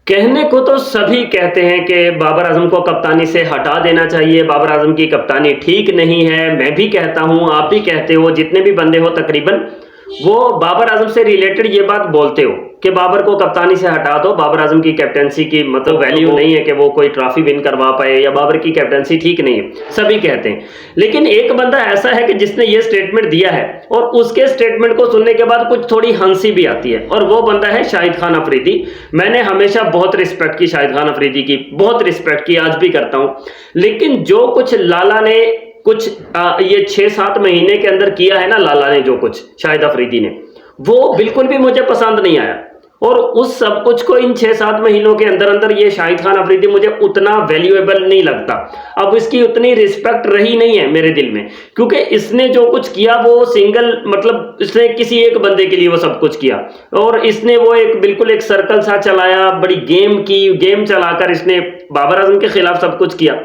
कहने को तो सभी कहते हैं कि बाबर आजम को कप्तानी से हटा देना चाहिए, बाबर आजम की कप्तानी ठीक नहीं है। मैं भी कहता हूं, आप भी कहते हो, जितने भी बंदे हो तकरीबन वो बाबर आजम से रिलेटेड ये बात बोलते हो कि बाबर को कप्तानी से हटा दो, बाबर आजम की कैप्टनसी की मतलब वैल्यू नहीं है कि वो कोई ट्रॉफी विन करवा पाए, या बाबर की कैप्टनसी ठीक नहीं है, सभी कहते हैं। लेकिन एक बंदा ऐसा है कि जिसने ये स्टेटमेंट दिया है और उसके स्टेटमेंट को सुनने के बाद कुछ थोड़ी हंसी भी आती है, और वो बंदा है शाहिद खान अफरीदी। मैंने हमेशा बहुत रिस्पेक्ट की शाहिद खान अफरीदी की, बहुत रिस्पेक्ट की, आज भी करता हूं। लेकिन जो कुछ लाला ने कुछ ये 6-7 महीने के अंदर किया है ना, लाला ने जो कुछ शाहिद अफरीदी ने, वो बिल्कुल भी मुझे पसंद नहीं आया। और उस सब कुछ को इन 6-7 महीनों के अंदर अंदर ये शाहिद खान अफरीदी मुझे उतना वैल्यूएबल नहीं लगता। अब इसकी उतनी रिस्पेक्ट रही नहीं है मेरे दिल में, क्योंकि इसने जो कुछ किया वो सिंगल मतलब इसने किसी एक बंदे के लिए वो सब कुछ किया, और इसने वो एक बिल्कुल एक सर्कल सा चलाया, बड़ी गेम की, गेम चलाकर इसने बाबर आजम के खिलाफ सब कुछ किया।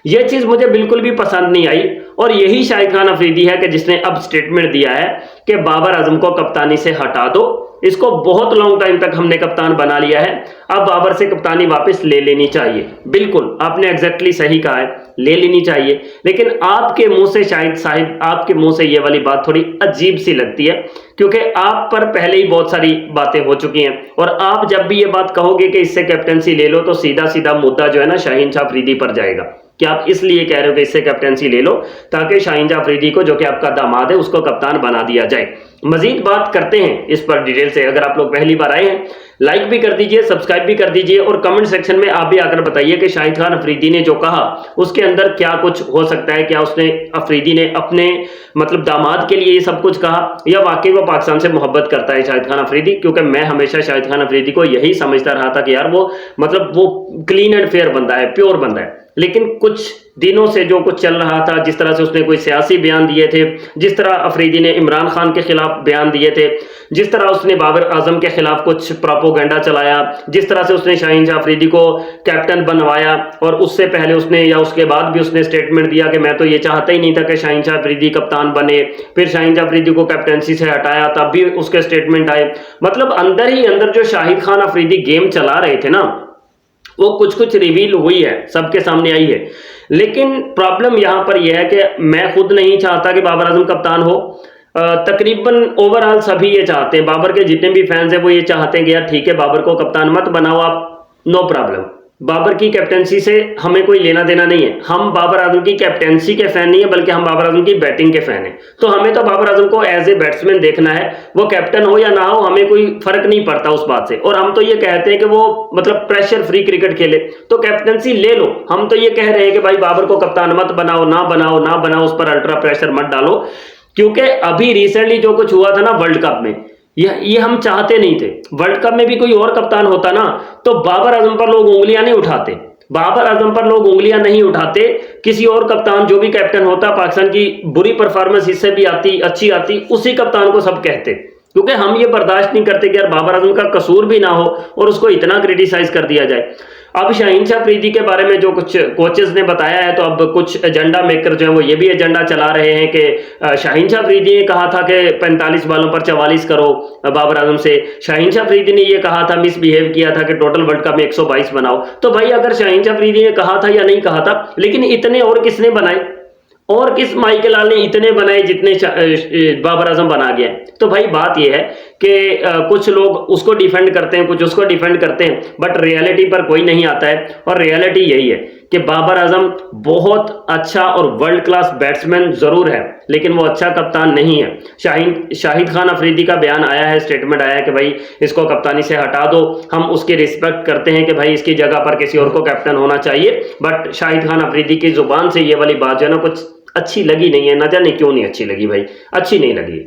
यह चीज मुझे बिल्कुल भी पसंद नहीं आई। और यही शाहिद खान अफरीदी है कि जिसने अब स्टेटमेंट दिया है कि बाबर आजम को कप्तानी से हटा दो, इसको बहुत लॉन्ग टाइम तक हमने कप्तान बना लिया है, अब बाबर से कप्तानी वापस ले लेनी चाहिए। बिल्कुल आपने एग्जैक्टली सही कहा है, ले लेनी चाहिए। लेकिन आपके मुंह से शाहिद साहिब, आपके मुंह से ये वाली बात थोड़ी अजीब सी लगती है, क्योंकि आप पर पहले ही बहुत सारी बातें हो चुकी हैं, और आप जब भी ये बात कहोगे कि इससे कैप्टनसी ले लो, तो सीधा सीधा मुद्दा जो है ना शाहीन शाह अफरीदी पर जाएगा कि आप इसलिए कह रहे हो कि इससे कैप्टनसी ले लो ताकि शाहीन शाह अफरीदी को, जो कि आपका दामाद है, उसको कप्तान बना दिया जाए। मजीद बात करते हैं इस पर डिटेल से। अगर आप लोग पहली बार आए हैं, लाइक भी कर दीजिए, सब्सक्राइब भी कर दीजिए, और कमेंट सेक्शन में आप भी आकर बताइए कि शाहिद खान अफरीदी ने जो कहा उसके अंदर क्या कुछ हो सकता है। क्या उसने अफरीदी ने अपने मतलब दामाद के लिए ये सब कुछ कहा, या वाकई वो पाकिस्तान से मोहब्बत करता है शाहिद खान अफरीदी? क्योंकि मैं हमेशा शाहिद खान अफरीदी को यही समझता रहा था कि यार वो मतलब वो क्लीन एंड फेयर बंदा है, प्योर बंदा है। लेकिन कुछ दिनों से जो कुछ चल रहा था, जिस तरह से उसने कोई सियासी बयान दिए थे, जिस तरह अफरीदी ने इमरान खान के खिलाफ बयान दिए थे, जिस तरह उसने बाबर आजम के खिलाफ कुछ प्रोपोगंडा चलाया, जिस तरह से उसने शाहीन शाह अफरीदी को कैप्टन बनवाया, और उससे पहले उसने या उसके बाद भी उसने स्टेटमेंट दिया कि मैं तो ये चाहता ही नहीं था कि शाहीन शाह अफरीदी कप्तान बने, फिर शाहीन शाह अफरीदी को कैप्टनसी से हटाया, तब भी उसके स्टेटमेंट आए। मतलब अंदर ही अंदर जो शाहिद खान अफरीदी गेम चला रहे थे ना, वो कुछ कुछ रिवील हुई है, सबके सामने आई है। लेकिन प्रॉब्लम यहां पर यह है कि मैं खुद नहीं चाहता कि बाबर आजम कप्तान हो। तकरीबन ओवरऑल सभी ये चाहते हैं, बाबर के जितने भी फैंस हैं वो ये चाहते हैं कि यार ठीक है, बाबर को कप्तान मत बनाओ आप, नो प्रॉब्लम। बाबर की कैप्टनसी से हमें कोई लेना देना नहीं है। हम बाबर आजम की कैप्टनसी के फैन नहीं है, बल्कि हम बाबर आजम की बैटिंग के फैन हैं। तो हमें तो बाबर आजम को एज ए बैट्समैन देखना है, वो कैप्टन हो या ना हो हमें कोई फर्क नहीं पड़ता उस बात से। और हम तो ये कहते हैं कि वो मतलब प्रेशर फ्री क्रिकेट खेले, तो कैप्टनसी ले लो। हम तो ये कह रहे हैं कि भाई बाबर को कप्तान मत बनाओ, ना बनाओ, ना बनाओ, उस पर अल्ट्रा प्रेशर मत डालो। क्योंकि अभी रिसेंटली जो कुछ हुआ था ना वर्ल्ड कप में, ये हम चाहते नहीं थे। वर्ल्ड कप में भी कोई और कप्तान होता ना, तो बाबर आजम पर लोग उंगलियां नहीं उठाते, बाबर आजम पर लोग उंगलियां नहीं उठाते। किसी और कप्तान जो भी कैप्टन होता, पाकिस्तान की बुरी परफॉर्मेंस इससे भी आती, अच्छी आती, उसी कप्तान को सब कहते। क्योंकि हम ये बर्दाश्त नहीं करते कि यार बाबर आजम का कसूर भी ना हो और उसको इतना क्रिटिसाइज कर दिया जाए। अब शाहीन शाह अफरीदी के बारे में जो कुछ कोचेस ने बताया है, तो अब कुछ एजेंडा मेकर जो है वो ये भी एजेंडा चला रहे हैं कि शाहीन शाह अफरीदी ने कहा था कि 45 बालों पर 44 करो बाबर आजम से। शाहीन शाह अफरीदी ने ये कहा था, मिसबिहेव किया था कि टोटल वर्ल्ड कप में 122 बनाओ। तो भाई अगर शाहीन शाह अफरीदी ने कहा था या नहीं कहा था, लेकिन इतने और किसने बनाए, और किस माइकल लाल ने इतने बनाए जितने बाबर आजम बना गया? तो भाई बात यह है कि कुछ लोग उसको डिफेंड करते हैं, कुछ उसको डिफेंड करते हैं, बट रियलिटी पर कोई नहीं आता है। और रियलिटी यही है कि बाबर आजम बहुत अच्छा और वर्ल्ड क्लास बैट्समैन जरूर है, लेकिन वो अच्छा कप्तान नहीं है। शाहिद खान अफरीदी का बयान आया है, स्टेटमेंट आया है कि भाई इसको कप्तानी से हटा दो। हम उसकी रिस्पेक्ट करते हैं कि भाई इसकी जगह पर किसी और को कैप्टन होना चाहिए, बट शाहिद खान अफरीदी की जुबान से ये वाली बात जो है ना कुछ अच्छी लगी नहीं है। ना जाने क्यों नहीं अच्छी लगी भाई, अच्छी नहीं लगी।